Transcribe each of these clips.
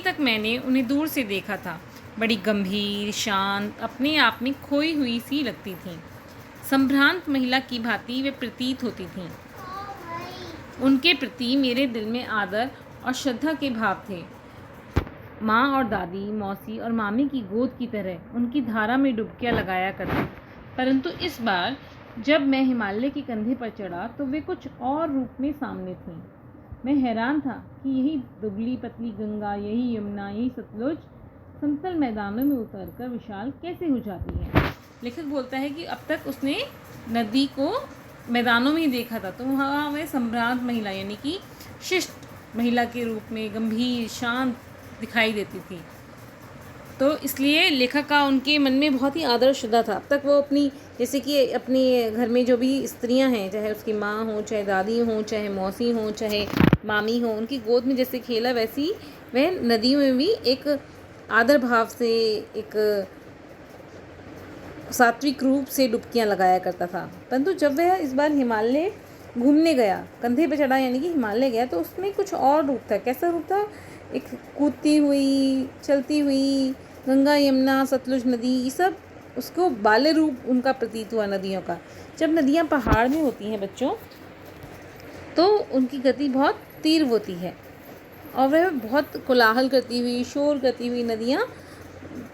तक मैंने उन्हें दूर से देखा था। बड़ी गंभीर, शांत, अपने आप में खोई हुई सी लगती थीं। संभ्रांत महिला की भांति वे प्रतीत होती थीं। उनके प्रति मेरे दिल में आदर और श्रद्धा के भाव थे। माँ और दादी, मौसी और मामी की गोद की तरह उनकी धारा में डुबकियाँ लगाया करती। परंतु इस बार जब मैं हिमालय के कंधे पर चढ़ा तो वे कुछ और रूप में सामने थीं। मैं हैरान था कि यही दुबली पतली गंगा, यही यमुना, यही सतलुज समतल मैदानों में उतरकर विशाल कैसे हो जाती है। लेखक बोलता है कि अब तक उसने नदी को मैदानों में ही देखा था, तो वहाँ वह संभ्रांत महिला यानी कि शिष्ट महिला के रूप में गंभीर, शांत दिखाई देती थी। तो इसलिए लेखक का उनके मन में बहुत ही आदर श्रद्धा था। अब तक वो अपनी, जैसे कि अपने घर में जो भी स्त्रियां हैं, चाहे उसकी माँ हो, चाहे दादी हो, चाहे मौसी हो, चाहे मामी हो, उनकी गोद में जैसे खेला, वैसी वह नदियों में भी एक आदर भाव से, एक सात्विक रूप से डुबकियां लगाया करता था। परंतु जब वह इस बार हिमालय घूमने गया, कंधे पे चढ़ा यानी कि हिमालय गया, तो उसमें कुछ और रूप था। कैसा रूप था? एक कूदती हुई, चलती हुई गंगा, यमुना, सतलुज नदी, ये सब उसको बाल्य रूप उनका प्रतीत हुआ नदियों का। जब नदियाँ पहाड़ में होती हैं बच्चों, तो उनकी गति बहुत तीव्र होती है और वह बहुत कोलाहल करती हुई, शोर करती हुई नदियाँ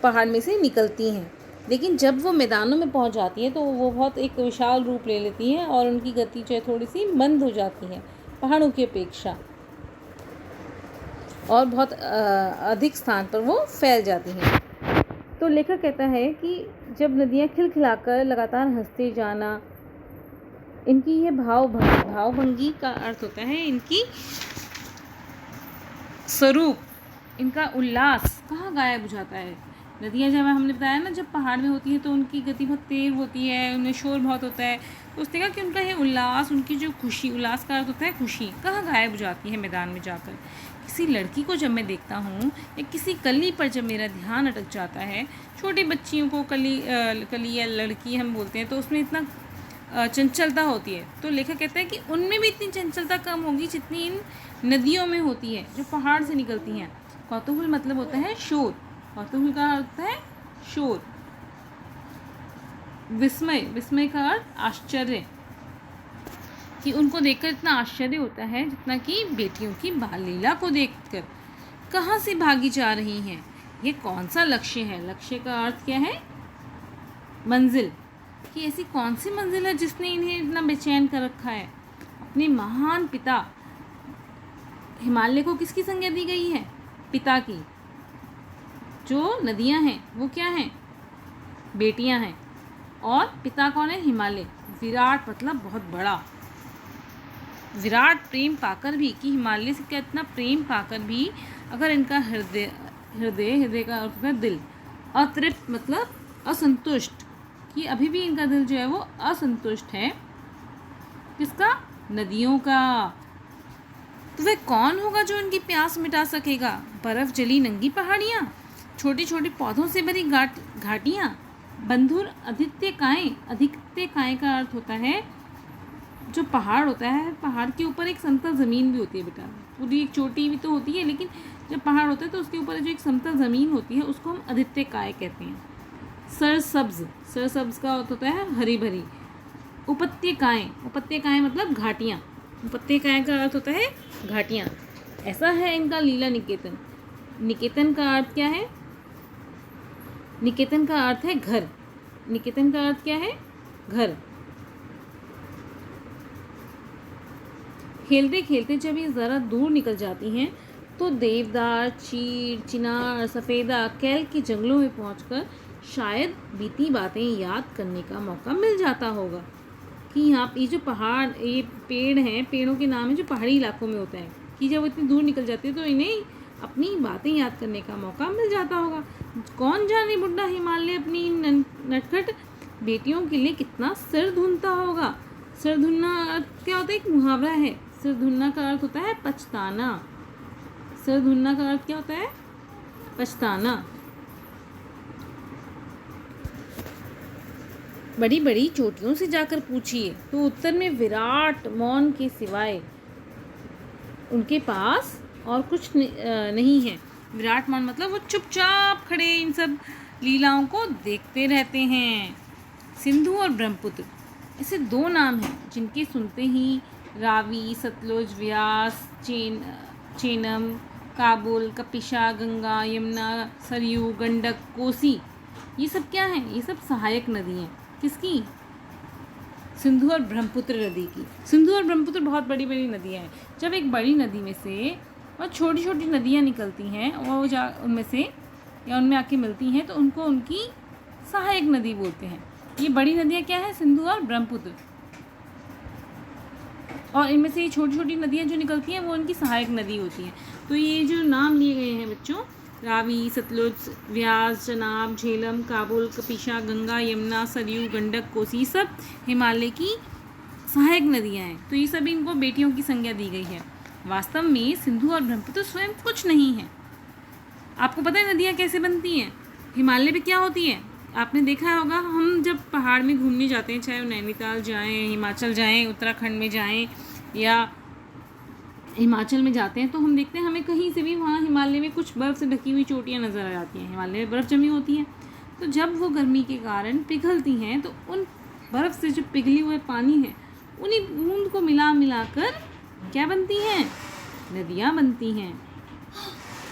पहाड़ में से निकलती हैं। लेकिन जब वो मैदानों में पहुंच जाती हैं तो वो बहुत एक विशाल रूप ले लेती हैं और उनकी गति जो है थोड़ी सी मंद हो जाती है पहाड़ों की अपेक्षा, और बहुत अधिक स्थान पर वो फैल जाती हैं। तो लेखक कहता है कि जब नदियाँ खिलखिलाकर लगातार हंसते जाना, इनकी ये भावभंगी का अर्थ होता है इनकी स्वरूप, इनका उल्लास कहाँ गायब हो जाता है। नदियाँ जब हमने बताया ना, जब पहाड़ में होती हैं तो उनकी गति बहुत तेज होती है, उनमें शोर बहुत होता है, तो उसने कहा कि उनका ये उल्लास, उनकी जो खुशी, उल्लास का अर्थ होता है खुशी, कहाँ गायब हो जाती है मैदान में जाकर। किसी लड़की को जब मैं देखता हूँ या किसी कली पर जब मेरा ध्यान अटक जाता है, छोटी बच्चियों को कली या लड़की हम बोलते हैं, तो उसमें इतना चंचलता होती है। तो लेखक कहता है कि उनमें भी इतनी चंचलता कम होगी जितनी इन नदियों में होती है जो पहाड़ से निकलती हैं। कौतूहल मतलब होता है शोर, कौतूहल का अर्थ होता है शोर। विस्मय, विस्मय का अर्थ आश्चर्य, कि उनको देखकर इतना आश्चर्य होता है जितना कि बेटियों की बाल लीला को देखकर। कहाँ से भागी जा रही हैं, ये कौन सा लक्ष्य है। लक्ष्य का अर्थ क्या है? मंजिल, कि ऐसी कौन सी मंजिल है जिसने इन्हें इतना बेचैन कर रखा है। अपने महान पिता हिमालय को किसकी संज्ञा दी गई है? पिता की। जो नदियां हैं वो क्या हैं? बेटियां हैं। और पिता कौन है? हिमालय। विराट मतलब बहुत बड़ा। विराट प्रेम पाकर भी, कि हिमालय से क्या इतना प्रेम पाकर भी अगर इनका हृदय का अर्थ होता है दिल, अतृप्त मतलब असंतुष्ट, कि अभी भी इनका दिल जो है वो असंतुष्ट है। किसका? नदियों का। तो वह कौन होगा जो इनकी प्यास मिटा सकेगा? बर्फ जली नंगी पहाड़ियाँ, छोटी छोटी पौधों से भरी घाटियाँ, बंधुर आदित्यकाएँ। आदित्यकाएँ का अर्थ होता है जो पहाड़ होता है, पहाड़ के ऊपर एक समतल ज़मीन भी होती है बेटा। पूरी एक चोटी भी तो होती है, लेकिन जब पहाड़ होता है तो उसके ऊपर जो एक समतल ज़मीन होती है उसको हम आदित्यकाय कहते हैं। सरसब्ज, सरसब्ज का अर्थ होता है हरी भरी। उपत्यकाएँ, उपत्यकाएँ मतलब घाटियाँ। उपत्यकाएँ का अर्थ होता है घाटियाँ। ऐसा है इनका लीला निकेतन। निकेतन का अर्थ क्या है? निकेतन का अर्थ है घर। निकेतन का अर्थ क्या है? घर। खेलते खेलते जब ये ज़रा दूर निकल जाती हैं तो देवदार, चीड़, चिनार, सफ़ेदा, कैल के जंगलों में पहुंचकर शायद बीती बातें याद करने का मौका मिल जाता होगा। कि यहाँ ये जो पहाड़, ये पेड़ हैं, पेड़ों के नाम है जो पहाड़ी इलाकों में होता है, कि जब वो इतनी दूर निकल जाती है तो इन्हें अपनी बातें याद करने का मौका मिल जाता होगा। कौन जाने बुढ़ा हिमालय अपनी नटखट बेटियों के लिए कितना सिर धुनता होगा। सिर धुनना क्या होता है? एक मुहावरा है। सिर धुनना का अर्थ होता है पछताना। सिर धुनना का अर्थ क्या होता है? पछताना। बड़ी बड़ी चोटियों से जाकर पूछिए तो उत्तर में विराट मौन के सिवाय उनके पास और कुछ नहीं है। विराटमान मतलब वो चुपचाप खड़े इन सब लीलाओं को देखते रहते हैं। सिंधु और ब्रह्मपुत्र ऐसे दो नाम हैं जिनके सुनते ही रावी, सतलुज, व्यास, चेनम, काबुल, कपिशा, गंगा, यमुना, सरयू, गंडक, कोसी, ये सब क्या हैं? ये सब सहायक नदी हैं। किसकी? सिंधु और ब्रह्मपुत्र नदी की। सिंधु और ब्रह्मपुत्र बहुत बड़ी बड़ी नदियाँ हैं। जब एक बड़ी नदी में से और छोटी छोटी नदियाँ निकलती हैं और उनमें से या उनमें आके मिलती हैं तो उनको उनकी सहायक नदी बोलते हैं। ये बड़ी नदियाँ क्या हैं? सिंधु और ब्रह्मपुत्र। और इनमें से ये छोटी छोटी नदियाँ जो निकलती हैं वो उनकी सहायक नदी होती हैं। तो ये जो नाम लिए गए हैं बच्चों, रावी, सतलुज, व्यास, चनाब, झेलम, काबुल, कपिशा, गंगा, यमुना, सरयू, गंडक, कोसी, सब हिमालय की सहायक नदियाँ हैं। तो ये सभी इनको बेटियों की संज्ञा दी गई है। वास्तव में सिंधु और ब्रह्मपुत्र स्वयं कुछ नहीं है। आपको पता है नदियाँ कैसे बनती हैं? हिमालय पे क्या होती है? आपने देखा होगा, हम जब पहाड़ में घूमने जाते हैं, चाहे वो नैनीताल जाएं, हिमाचल जाएं, उत्तराखंड में जाएं या हिमाचल में जाते हैं, तो हम देखते हैं हमें कहीं से भी वहाँ हिमालय में कुछ बर्फ़ से ढकी हुई चोटियाँ नज़र आ जाती हैं। हिमालय में बर्फ़ जमी होती है, तो जब वो गर्मी के कारण पिघलती हैं तो उन बर्फ़ से जो पिघली हुए पानी है उन्हीं बूंद को मिला कर क्या बनती हैं? नदियाँ बनती हैं।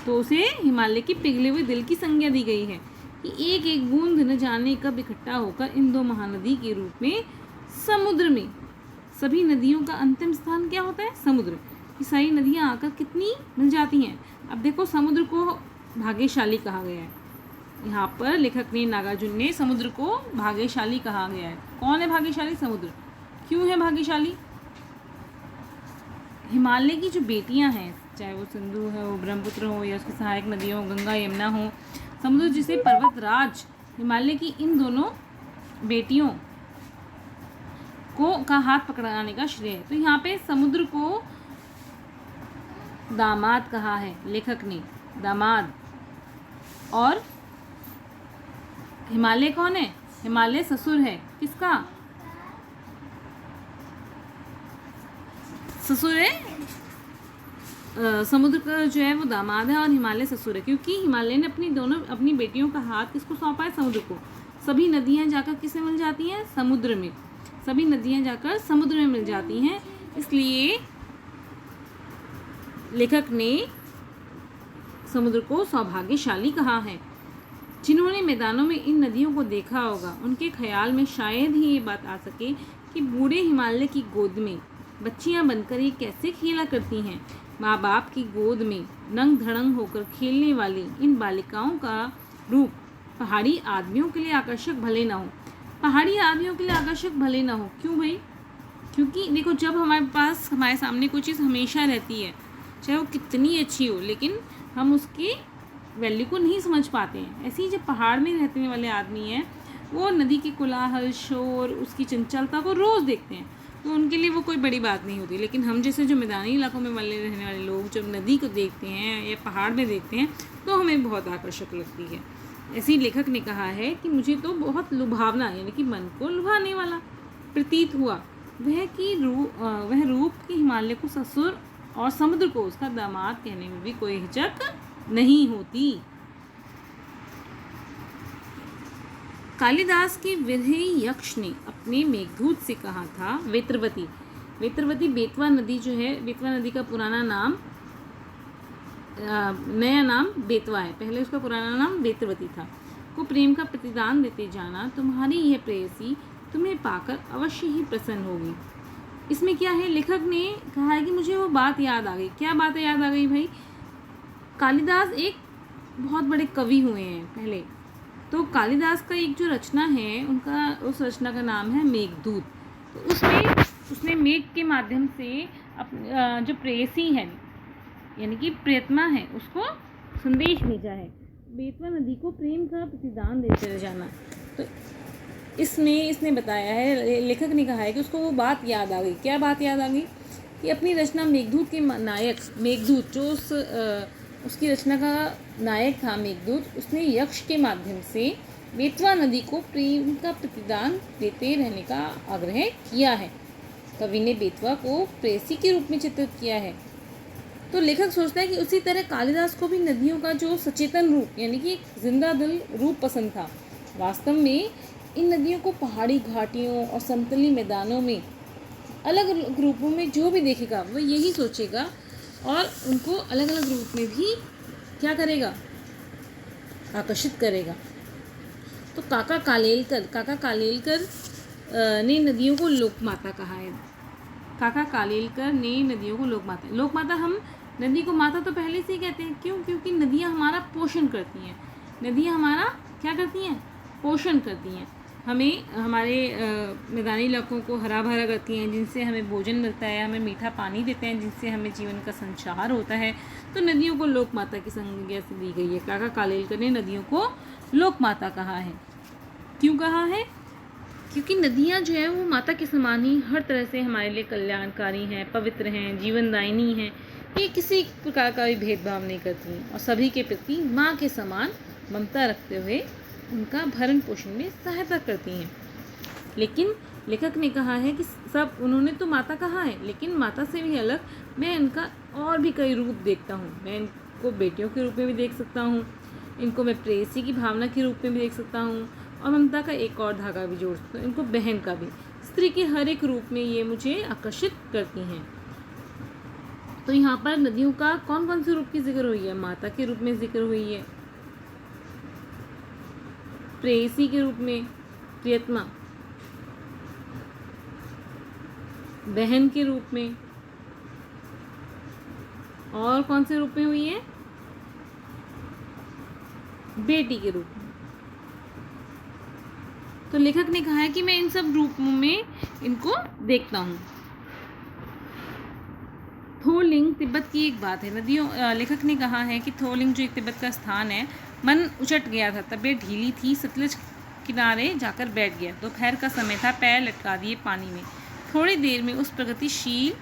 तो उसे हिमालय की पिघले हुए दिल की संज्ञा दी गई है कि एक एक बूंद न जाने कब इकट्ठा होकर इन दो महानदी के रूप में समुद्र में, सभी नदियों का अंतिम स्थान क्या होता है? समुद्र। ये सारी नदियाँ आकर कितनी मिल जाती हैं। अब देखो, समुद्र को भाग्यशाली कहा गया है। यहाँ पर लेखक ने, नागार्जुन ने, समुद्र को भाग्यशाली कहा गया है। कौन है भाग्यशाली? समुद्र। क्यों है भाग्यशाली? हिमालय की जो बेटियाँ हैं, चाहे वो सिंधु हो, ब्रह्मपुत्र हो या उसकी सहायक नदियों गंगा, यमुना हो, समुद्र जिसे पर्वतराज, हिमालय की इन दोनों बेटियों को का हाथ पकड़ाने का श्रेय है। तो यहाँ पे समुद्र को दामाद कहा है लेखक ने, दामाद। और हिमालय कौन है? हिमालय ससुर है। किसका? ससुर है, समुद्र का जो है वो दामाद है और हिमालय ससुर है, क्योंकि हिमालय ने अपनी बेटियों का हाथ किसको सौंपा है? समुद्र को। सभी नदियाँ जाकर किससे मिल जाती हैं? समुद्र में। सभी नदियाँ जाकर समुद्र में मिल जाती हैं। इसलिए लेखक ने समुद्र को सौभाग्यशाली कहा है। जिन्होंने मैदानों में इन नदियों को देखा होगा, उनके ख्याल में शायद ही ये बात आ सके कि बूढ़े हिमालय की गोद में बच्चियां बनकर ये कैसे खेला करती हैं। माँ बाप की गोद में नंग धड़ंग होकर खेलने वाली इन बालिकाओं का रूप पहाड़ी आदमियों के लिए आकर्षक भले ना हो। पहाड़ी आदमियों के लिए आकर्षक भले ना हो। क्यों भाई? क्योंकि देखो, जब हमारे सामने कोई चीज़ हमेशा रहती है, चाहे वो कितनी अच्छी हो, लेकिन हम उसकी वैल्यू को नहीं समझ पाते हैं। ऐसे ही जब पहाड़ में रहने वाले आदमी हैं, वो नदी के कोलाहल, शोर, उसकी चंचलता को रोज़ देखते हैं, तो उनके लिए वो कोई बड़ी बात नहीं होती। लेकिन हम जैसे जो मैदानी इलाकों में रहने वाले लोग जब नदी को देखते हैं या पहाड़ में देखते हैं तो हमें बहुत आकर्षक लगती है। ऐसे ही लेखक ने कहा है कि मुझे तो बहुत लुभावना, यानी कि मन को लुभाने वाला प्रतीत हुआ वह रूप कि हिमालय को ससुर और समुद्र को उसका दामाद कहने में भी कोई हिचक नहीं होती। कालिदास की विरही यक्ष ने अपने मेघदूत से कहा था, वेत्रवती बेतवा नदी जो है, बेतवा नदी का पुराना नाम, नया नाम बेतवा है, पहले उसका पुराना नाम वेत्रवती था, को प्रेम का प्रतिदान देते जाना, तुम्हारी यह प्रेयसी तुम्हें पाकर अवश्य ही प्रसन्न होगी। इसमें क्या है? लेखक ने कहा है कि मुझे वो बात याद आ गई। क्या बात याद आ गई भाई? कालिदास एक बहुत बड़े कवि हुए हैं पहले, तो कालिदास का एक जो रचना है, उस रचना का नाम है मेघदूत। तो उसमें उसने मेघ के माध्यम से जो प्रेयसी है, यानी कि प्रियतमा है, उसको संदेश भेजा है, बेतवा नदी को प्रेम का प्रतिदान देते जाना। तो इसमें इसने बताया है, लेखक ने कहा है कि उसको वो बात याद आ गई। क्या बात याद आ गई? कि अपनी रचना मेघदूत के नायक, मेघदूत जो उसकी रचना का नायक था मेघदूत, उसने यक्ष के माध्यम से बेतवा नदी को प्रेम का प्रतिदान देते रहने का आग्रह किया है। कवि ने बेतवा को प्रेयसी के रूप में चित्रित किया है। तो लेखक सोचता है कि उसी तरह कालिदास को भी नदियों का जो सचेतन रूप यानी कि एक जिंदा दिल रूप पसंद था। वास्तव में इन नदियों को पहाड़ी घाटियों और समतली मैदानों में अलग अलग रूपों में जो भी देखेगा वो यही सोचेगा और उनको अलग अलग रूप में भी क्या करेगा, आकर्षित करेगा। तो काका कालेलकर ने नदियों को लोकमाता कहा है। काका कालेलकर ने नदियों को लोकमाता हम नदी को माता तो पहले से ही कहते हैं। क्यों? क्योंकि नदियाँ हमारा पोषण करती हैं। नदियाँ हमारा क्या करती हैं? पोषण करती हैं। हमें हमारे मैदानी इलाकों को हरा भरा करती हैं, जिनसे हमें भोजन मिलता है, हमें मीठा पानी देते हैं, जिनसे हमें जीवन का संचार होता है। तो नदियों को लोकमाता की संज्ञा से दी गई है। काका कालेलकर ने नदियों को लोकमाता कहा है। क्यों कहा है? क्योंकि नदियाँ जो है वो माता के समान ही हर तरह से हमारे लिए कल्याणकारी हैं, पवित्र हैं, जीवनदायिनी हैं। ये किसी प्रकार का भी भेदभाव नहीं करती और सभी के प्रति माँ के समान ममता रखते हुए उनका भरण पोषण में सहायता करती हैं। लेकिन लेखक ने कहा है कि सब उन्होंने तो माता कहा है, लेकिन माता से भी अलग मैं इनका और भी कई रूप देखता हूँ। मैं इनको बेटियों के रूप में भी देख सकता हूँ, इनको मैं प्रेयसी की भावना के रूप में भी देख सकता हूँ और ममता का एक और धागा भी जोड़ सकता हूँ, इनको बहन का भी। स्त्री के हर एक रूप में ये मुझे आकर्षित करती हैं। तो यहाँ पर नदियों का कौन कौन से रूप की जिक्र हुई है? माता के रूप में जिक्र हुई है, प्रेयसी के रूप में प्रियतमा, बहन के रूप में, और कौन से रूप में हुई है? बेटी के रूप में। तो लेखक ने कहा है कि मैं इन सब रूपों में इनको देखता हूँ। थोलिंग तिब्बत की एक बात है। नदियों लेखक ने कहा है कि थोलिंग जो एक तिब्बत का स्थान है, मन उचट गया था, तबीयत ढीली थी, सतलज किनारे जाकर बैठ गया। दोपहर का समय था, पैर लटका दिए पानी में। थोड़ी देर में उस प्रगतिशील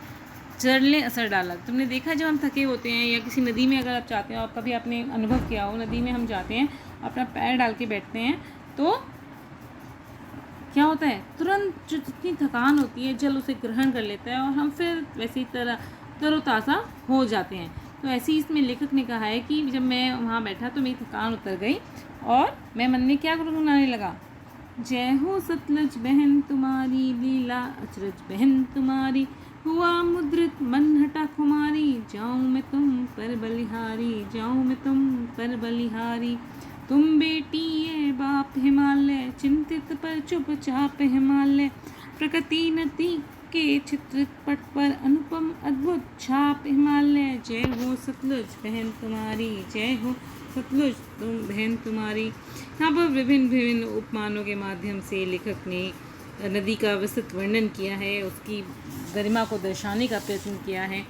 जल ने असर डाला। तुमने देखा जब हम थके होते हैं या किसी नदी में अगर आप जाते हो, आप कभी आपने अनुभव किया हो, नदी में हम जाते हैं, अपना पैर डाल के बैठते हैं तो क्या होता है, तुरंत जो जितनी थकान होती है जल उसे ग्रहण कर लेता है और हम फिर वैसी तरह तरोताज़ा हो जाते हैं। तो ऐसे ही इसमें लेखक ने कहा है कि जब मैं वहाँ बैठा तो मेरी थकान उतर गई और मैं मन में क्या गुनगुनाने लगा, जय हो सतलज बहन तुम्हारी, लीला अचरज बहन तुम्हारी, हुआ मुद्रित मन हटा खुमारी, जाऊँ मैं तुम पर बलिहारी, जाऊँ मैं तुम पर बलिहारी। तुम बेटी ये बाप हिमालय, चिंतित पर चुपचाप हिमालय, प्रकृति नदी के चित्रित पट पर अनुपम अद्भुत छाप हिमालय। जय हो सतलुज बहन तुम्हारी, जय हो सतलुज तुम बहन तुम्हारी। यहाँ पर विभिन्न विभिन्न उपमानों के माध्यम से लेखक ने नदी का विस्तृत वर्णन किया है, उसकी गरिमा को दर्शाने का प्रयत्न किया है।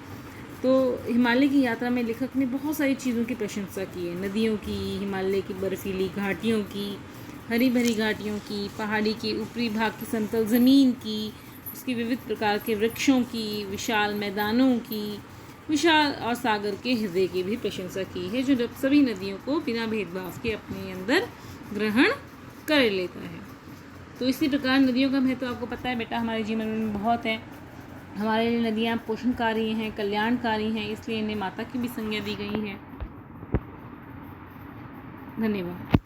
तो हिमालय की यात्रा में लेखक ने बहुत सारी चीज़ों की प्रशंसा की है, नदियों की, हिमालय की बर्फीली घाटियों की, हरी भरी घाटियों की, पहाड़ी के ऊपरी भाग की समतल ज़मीन की, उसकी विविध प्रकार के वृक्षों की, विशाल मैदानों की, विशाल और सागर के हृदय की भी प्रशंसा की है, जो जब सभी नदियों को बिना भेदभाव के अपने अंदर ग्रहण कर लेता है। तो इसी प्रकार नदियों का महत्व आपको पता है बेटा, हमारे जीवन में बहुत है। हमारे लिए नदियाँ पोषणकारी हैं, कल्याणकारी हैं, इसलिए इन्हें माता की भी संज्ञा दी गई है। धन्यवाद।